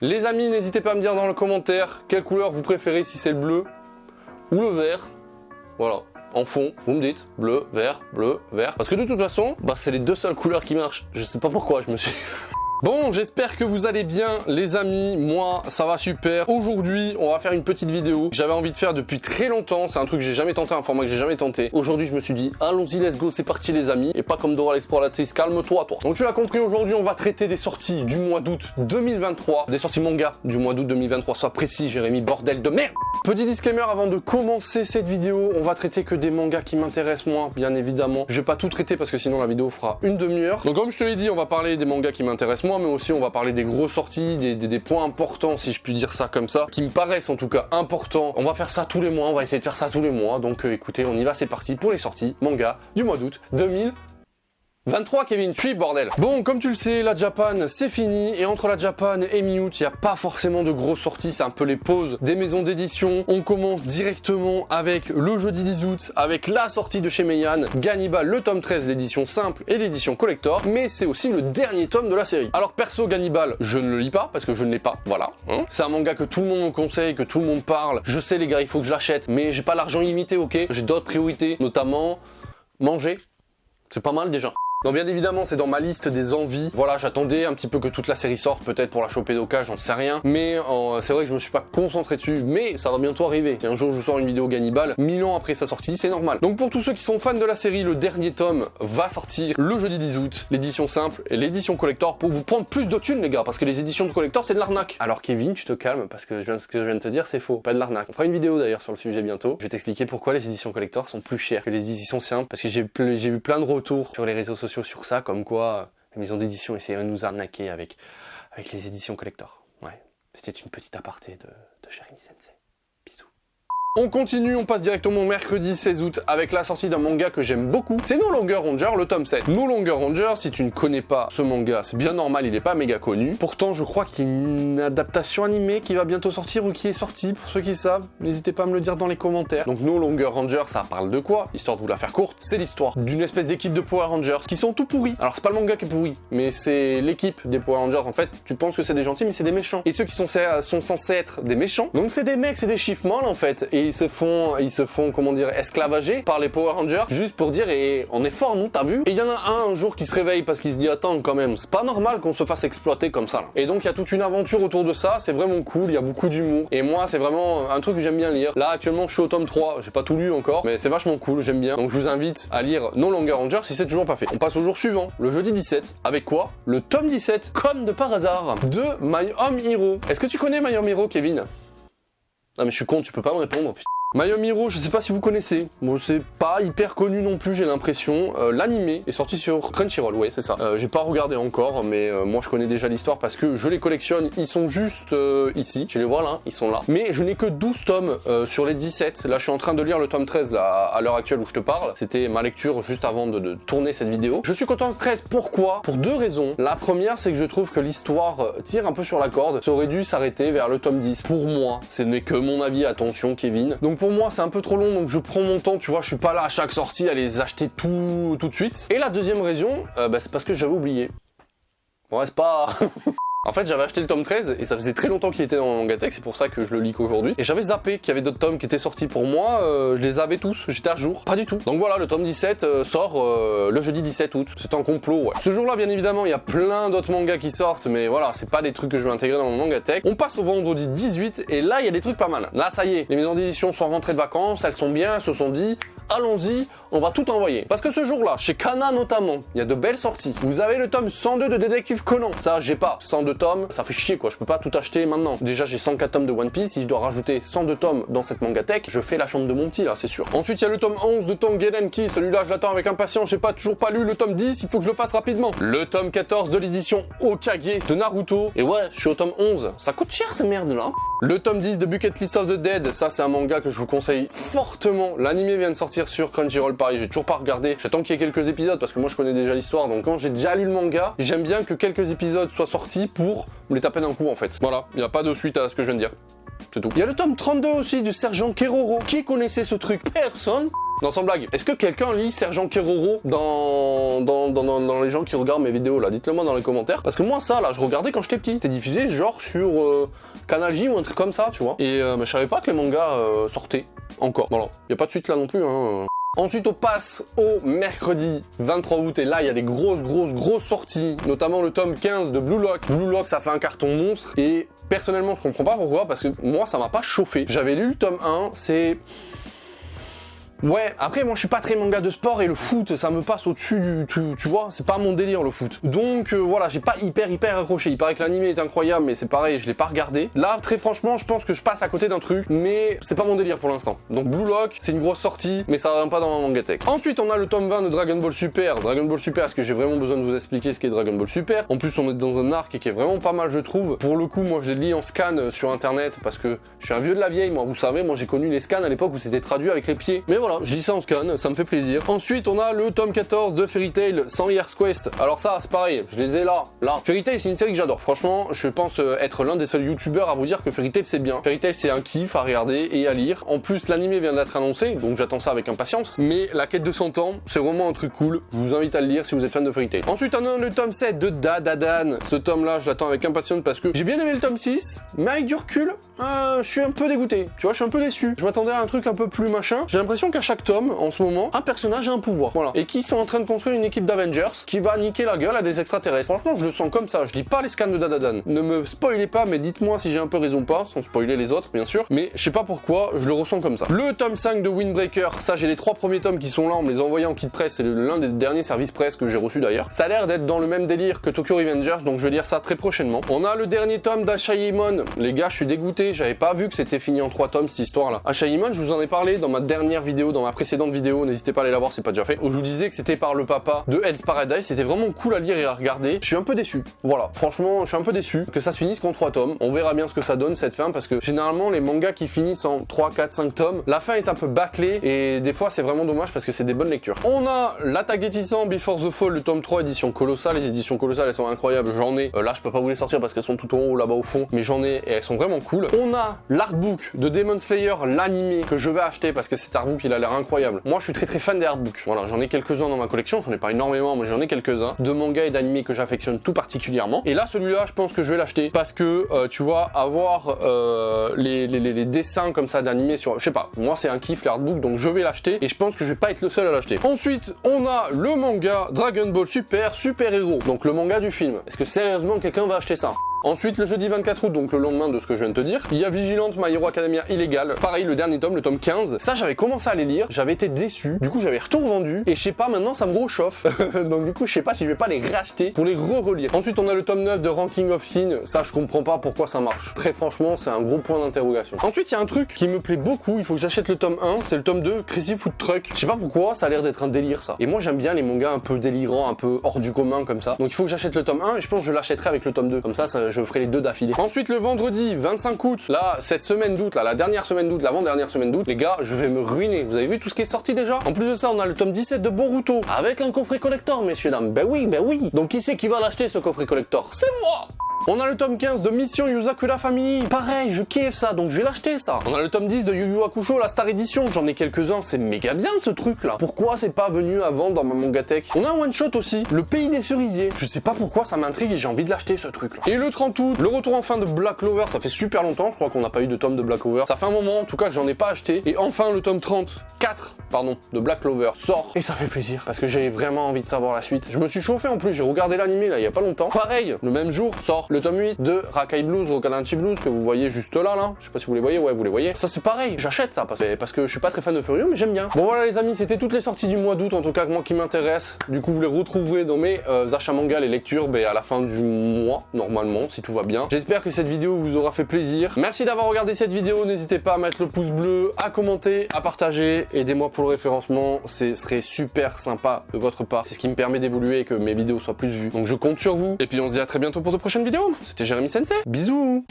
Les amis, n'hésitez pas à me dire dans le commentaire quelle couleur vous préférez, si c'est le bleu ou le vert. Voilà, en fond, vous me dites bleu, vert, parce que de toute façon, bah c'est les deux seules couleurs qui marchent. Je sais pas pourquoi je me suis... Bon, j'espère que vous allez bien les amis, moi ça va super. Aujourd'hui, on va faire une petite vidéo que j'avais envie de faire depuis très longtemps, c'est un truc que j'ai jamais tenté, un format que j'ai jamais tenté. Aujourd'hui, je me suis dit, allons-y, let's go, c'est parti les amis, et pas comme Dora l'exploratrice, calme-toi toi. Donc tu l'as compris, aujourd'hui, on va traiter des sorties du mois d'août 2023, des sorties manga du mois d'août 2023, sois précis Jérémy, bordel de merde. Petit disclaimer avant de commencer cette vidéo, on va traiter que des mangas qui m'intéressent moi, bien évidemment. Je vais pas tout traiter parce que sinon la vidéo fera une demi-heure. Donc comme je te l'ai dit, on va parler des mangas qui m'intéressent moi, mais aussi on va parler des grosses sorties, des points importants, si je puis dire ça comme ça, qui me paraissent en tout cas importants. On va faire ça tous les mois, on va essayer de faire ça tous les mois. Donc écoutez, on y va, c'est parti pour les sorties manga du mois d'août 2023, Kevin, tu bordel. Bon, comme tu le sais, la Japan, c'est fini. Et entre la Japan et mi-août, il n'y a pas forcément de grosses sorties. C'est un peu les pauses des maisons d'édition. On commence directement avec le jeudi 10 août, avec la sortie de chez Meian, Gannibal, le tome 13, l'édition simple et l'édition collector. Mais c'est aussi le dernier tome de la série. Alors perso, Gannibal, je ne le lis pas, parce que je ne l'ai pas, voilà. Hein, c'est un manga que tout le monde me conseille, que tout le monde parle. Je sais les gars, il faut que je l'achète. Mais j'ai pas l'argent illimité, ok. J'ai d'autres priorités, notamment manger. C'est pas mal déjà. Non, bien évidemment, c'est dans ma liste des envies. Voilà, j'attendais un petit peu que toute la série sorte, peut-être pour la choper d'occasion, j'en sais rien. Mais c'est vrai que je me suis pas concentré dessus, mais ça va bientôt arriver. Et un jour, je sors une vidéo Gannibal, 1000 ans après sa sortie, c'est normal. Donc pour tous ceux qui sont fans de la série, le dernier tome va sortir le jeudi 10 août, l'édition simple et l'édition collector pour vous prendre plus de thunes, les gars, parce que les éditions de collector, c'est de l'arnaque. Alors Kevin, tu te calmes, parce que ce que je viens de te dire, c'est faux, pas de l'arnaque. On fera une vidéo d'ailleurs sur le sujet bientôt. Je vais t'expliquer pourquoi les éditions collector sont plus chères que les éditions simples, parce que j'ai vu plein de retours sur les réseaux sociaux sur ça, comme quoi la maison d'édition essayait de nous arnaquer avec les éditions collector. Ouais, c'était une petite aparté de Jérémy Sensei. Bisous. On continue, on passe directement au mercredi 16 août avec la sortie d'un manga que j'aime beaucoup. C'est No Longer Ranger, le tome 7. No Longer Ranger, si tu ne connais pas ce manga, c'est bien normal, il est pas méga connu. Pourtant, je crois qu'il y a une adaptation animée qui va bientôt sortir ou qui est sortie, pour ceux qui savent. N'hésitez pas à me le dire dans les commentaires. Donc No Longer Ranger, ça parle de quoi? Histoire de vous la faire courte, c'est l'histoire d'une espèce d'équipe de Power Rangers qui sont tout pourris. Alors c'est pas le manga qui est pourri, mais c'est l'équipe des Power Rangers. En fait, tu penses que c'est des gentils, mais c'est des méchants. Et ceux qui sont censés être des méchants, donc c'est des mecs, c'est des chiffres molles en fait. Et ils se font, comment dire, esclavager par les Power Rangers, juste pour dire, et on est fort, nous, t'as vu? Et il y en a un jour qui se réveille parce qu'il se dit, attends, quand même, c'est pas normal qu'on se fasse exploiter comme ça, là. Et donc, il y a toute une aventure autour de ça, c'est vraiment cool, il y a beaucoup d'humour. Et moi, c'est vraiment un truc que j'aime bien lire. Là, actuellement, je suis au tome 3, j'ai pas tout lu encore, mais c'est vachement cool, j'aime bien. Donc, je vous invite à lire No Longer Ranger si c'est toujours pas fait. On passe au jour suivant, le jeudi 17, avec quoi? Le tome 17, comme de par hasard, de My Home Hero. Est-ce que tu connais My Home Hero, Kevin? Ah, mais je suis con, tu peux pas me répondre, putain. My Home Hero, je sais pas si vous connaissez. Bon, c'est pas hyper connu non plus, j'ai l'impression. L'animé est sorti sur Crunchyroll, ouais, c'est ça. J'ai pas regardé encore, mais moi je connais déjà l'histoire parce que je les collectionne. Ils sont juste ici. Je les vois là, ils sont là. Mais je n'ai que 12 tomes sur les 17. Là, je suis en train de lire le tome 13 là, à l'heure actuelle où je te parle. C'était ma lecture juste avant de tourner cette vidéo. Je suis content de 13. Pourquoi? Pour deux raisons. La première, c'est que je trouve que l'histoire tire un peu sur la corde. Ça aurait dû s'arrêter vers le tome 10. Pour moi, ce n'est que mon avis. Attention, Kevin. Donc pour moi, c'est un peu trop long, donc je prends mon temps, tu vois, je suis pas là à chaque sortie à les acheter tout de suite. Et la deuxième raison, c'est parce que j'avais oublié. Bon, c'est pas... En fait, j'avais acheté le tome 13 et ça faisait très longtemps qu'il était dans mon Mangatech, c'est pour ça que je le lis qu'aujourd'hui. Et j'avais zappé qu'il y avait d'autres tomes qui étaient sortis pour moi, je les avais tous, j'étais à jour. Pas du tout. Donc voilà, le tome 17 sort le jeudi 17 août. C'est un complot, ouais. Ce jour-là, bien évidemment, il y a plein d'autres mangas qui sortent, mais voilà, c'est pas des trucs que je vais intégrer dans mon Mangatech. On passe au vendredi 18 et là, il y a des trucs pas mal. Là, ça y est, les maisons d'édition sont rentrées de vacances, elles sont bien, elles se sont dit... Allons-y, on va tout envoyer. Parce que ce jour-là, chez Kana notamment, il y a de belles sorties. Vous avez le tome 102 de Détective Conan. Ça, j'ai pas. 102 tomes, ça fait chier quoi, je peux pas tout acheter maintenant. Déjà, j'ai 104 tomes de One Piece, si je dois rajouter 102 tomes dans cette Mangatech, je fais la chambre de mon petit là, c'est sûr. Ensuite, il y a le tome 11 de Tongenki, celui-là, j'attends avec impatience, j'ai toujours pas lu le tome 10, il faut que je le fasse rapidement. Le tome 14 de l'édition Hokage de Naruto. Et ouais, je suis au tome 11. Ça coûte cher ces merdes là. Le tome 10 de Bucket List of the Dead, ça c'est un manga que je vous conseille fortement. L'animé vient de sortir sur Crunchyroll, pareil, j'ai toujours pas regardé. J'attends qu'il y ait quelques épisodes parce que moi je connais déjà l'histoire. Donc quand j'ai déjà lu le manga, j'aime bien que quelques épisodes soient sortis pour me les taper d'un coup en fait. Voilà, il n'y a pas de suite à ce que je viens de dire. C'est tout. Il y a le tome 32 aussi du sergent Keroro. Qui connaissait ce truc? Personne. Non, sans blague. Est-ce que quelqu'un lit Sergent Keroro dans les gens qui regardent mes vidéos là? Dites-le moi dans les commentaires. Parce que moi, ça là, je regardais quand j'étais petit. C'était diffusé genre sur Canal J ou un truc comme ça, tu vois. Et je savais pas que les mangas sortaient encore. Voilà. Y a pas de suite là non plus, hein. Ensuite, on passe au mercredi 23 août et là, il y a des grosses sorties, notamment le tome 15 de Blue Lock. Blue Lock, ça fait un carton monstre et personnellement, je comprends pas pourquoi, parce que moi, ça m'a pas chauffé. J'avais lu le tome 1, c'est... Ouais, après moi je suis pas très manga de sport et le foot ça me passe au-dessus du... Tu vois, c'est pas mon délire le foot. Donc voilà, j'ai pas hyper accroché. Il paraît que l'anime est incroyable mais c'est pareil, je l'ai pas regardé. Là, très franchement, je pense que je passe à côté d'un truc, mais c'est pas mon délire pour l'instant. Donc Blue Lock, c'est une grosse sortie, mais ça rentre pas dans ma mangatech. Ensuite, on a le tome 20 de Dragon Ball Super. Dragon Ball Super, est-ce que j'ai vraiment besoin de vous expliquer ce qu'est Dragon Ball Super? En plus, on est dans un arc qui est vraiment pas mal, je trouve. Pour le coup, moi je l'ai lu en scan sur internet parce que je suis un vieux de la vieille, moi vous savez, moi j'ai connu les scans à l'époque où c'était traduit avec les pieds. Mais voilà, je lis ça en scan. Ça me fait plaisir. Ensuite, on a le tome 14 de Fairy Tail 100 Years Quest. Alors ça, c'est pareil, je les ai là. Fairy Tail, c'est une série que j'adore. Franchement, je pense être l'un des seuls youtubeurs à vous dire que Fairy Tail, c'est bien. Fairy Tail, c'est un kiff à regarder et à lire. En plus, l'anime vient d'être annoncé, donc j'attends ça avec impatience. Mais la quête de 100 ans, c'est vraiment un truc cool. Je vous invite à le lire si vous êtes fan de Fairy Tail. Ensuite, on a le tome 7 de Dadadan. Ce tome-là, je l'attends avec impatience parce que j'ai bien aimé le tome 6, mais avec du recul, je suis un peu dégoûté. Tu vois, je suis un peu déçu. Je m'attendais à un truc un peu plus machin. J'ai l'impression qu'à chaque tome, en ce moment, un personnage a un pouvoir, voilà, et qui sont en train de construire une équipe d'Avengers qui va niquer la gueule à des extraterrestres. Franchement, je le sens comme ça. Je lis pas les scans de Dadadan. Ne me spoilez pas, mais dites-moi si j'ai un peu raison ou pas, sans spoiler les autres, bien sûr. Mais je sais pas pourquoi, je le ressens comme ça. Le tome 5 de Windbreaker, ça, j'ai les 3 premiers tomes qui sont là, on me les a envoyés en kit presse. C'est l'un des derniers services presse que j'ai reçu d'ailleurs. Ça a l'air d'être dans le même délire que Tokyo Revengers, donc je vais lire ça très prochainement. On a le dernier tome d'Ashaimon. Les gars, je suis dégoûté, j'avais pas vu que c'était fini en 3 tomes cette histoire là. Ashaimon, je vous en ai parlé dans ma dernière vidéo, dans ma précédente vidéo, n'hésitez pas à aller la voir, c'est pas déjà fait. Où je vous disais que c'était par le papa de Hell's Paradise, c'était vraiment cool à lire et à regarder. Je suis un peu déçu. Voilà, franchement, je suis un peu déçu que ça se finisse qu'en 3 tomes. On verra bien ce que ça donne cette fin parce que généralement les mangas qui finissent en 3, 4, 5 tomes, la fin est un peu bâclée et des fois c'est vraiment dommage parce que c'est des bonnes lectures. On a l'Attaque des Titans Before the Fall, le tome 3 édition colossale. Les éditions colossales elles sont incroyables, j'en ai. Là je peux pas vous les sortir parce qu'elles sont tout en haut là-bas au fond, mais j'en ai et elles sont vraiment cool. On a l'artbook de Demon Slayer, l'animé, que je vais acheter parce que cet artbook il a l'air incroyable. Moi je suis très fan des artbooks. Voilà, j'en ai quelques-uns dans ma collection, j'en ai pas énormément mais j'en ai quelques-uns de mangas et d'animés que j'affectionne tout particulièrement. Et là celui-là je pense que je vais l'acheter parce que tu vois avoir les dessins comme ça d'animés sur, je sais pas, moi c'est un kiff l'artbook donc je vais l'acheter et je pense que je vais pas être le seul à l'acheter. Ensuite on a le manga Dragon Ball Super Super Hero, donc le manga du film. Est-ce que sérieusement quelqu'un va acheter ça? Ensuite, le jeudi 24 août, donc le lendemain de ce que je viens de te dire, il y a Vigilante My Hero Academia Illégal. Pareil, le dernier tome, le tome 15. Ça, j'avais commencé à les lire, j'avais été déçu. Du coup, j'avais tout revendu. Et je sais pas, maintenant, ça me rechauffe. Donc du coup, je sais pas si je vais pas les racheter pour les relire. Ensuite, on a le tome 9 de Ranking of Teen. Ça, je comprends pas pourquoi ça marche. Très franchement, c'est un gros point d'interrogation. Ensuite, il y a un truc qui me plaît beaucoup. Il faut que j'achète le tome 1. C'est le tome 2, Crazy Food Truck. Je sais pas pourquoi, ça a l'air d'être un délire, ça. Et moi, j'aime bien les mangas un peu délirants, un peu hors du commun, comme ça. Donc il faut que j'achète le tome 1 et je pense que je l'achèterai avec le tome 2. Comme ça, je ferai les deux d'affilée. Ensuite, le vendredi 25 août, là, cette semaine d'août, là, la dernière semaine d'août, l'avant-dernière semaine d'août, les gars, je vais me ruiner. Vous avez vu tout ce qui est sorti déjà? En plus de ça, on a le tome 17 de Boruto, avec un coffret collector, messieurs, dames. Ben oui. Donc qui c'est qui va l'acheter, ce coffret collector? C'est moi! On a le tome 15 de Mission Yuzakura Family. Pareil, je kiffe ça, donc je vais l'acheter ça. On a le tome 10 de Yu Yu Hakusho, la Star Edition. J'en ai quelques-uns, c'est méga bien ce truc là. Pourquoi c'est pas venu avant dans ma mangatech? On a un one shot aussi, Le Pays des Cerisiers. Je sais pas pourquoi ça m'intrigue et j'ai envie de l'acheter ce truc là. Et le 30 août, le retour enfin de Black Clover. Ça fait super longtemps, je crois qu'on n'a pas eu de tome de Black Clover. Ça fait un moment, en tout cas, j'en ai pas acheté. Et enfin, le tome 34, de Black Clover sort. Et ça fait plaisir parce que j'ai vraiment envie de savoir la suite. Je me suis chauffé en plus, j'ai regardé l'animé là il y a pas longtemps. Pareil, le même jour sort le tome 8 de Rakai Blues, Rokanachi Blues, que vous voyez juste là. Je sais pas si vous les voyez, ouais, vous les voyez. Ça c'est pareil, j'achète ça parce que je suis pas très fan de Furio, mais j'aime bien. Bon voilà les amis, c'était toutes les sorties du mois d'août, en tout cas moi qui m'intéresse. Du coup vous les retrouverez dans mes achats manga, les lectures, à la fin du mois, normalement, si tout va bien. J'espère que cette vidéo vous aura fait plaisir. Merci d'avoir regardé cette vidéo, n'hésitez pas à mettre le pouce bleu, à commenter, à partager, aidez-moi pour le référencement, ce serait super sympa de votre part. C'est ce qui me permet d'évoluer et que mes vidéos soient plus vues. Donc je compte sur vous, et puis on se dit à très bientôt pour de prochaines vidéos. C'était Jérémy Sensei, bisous.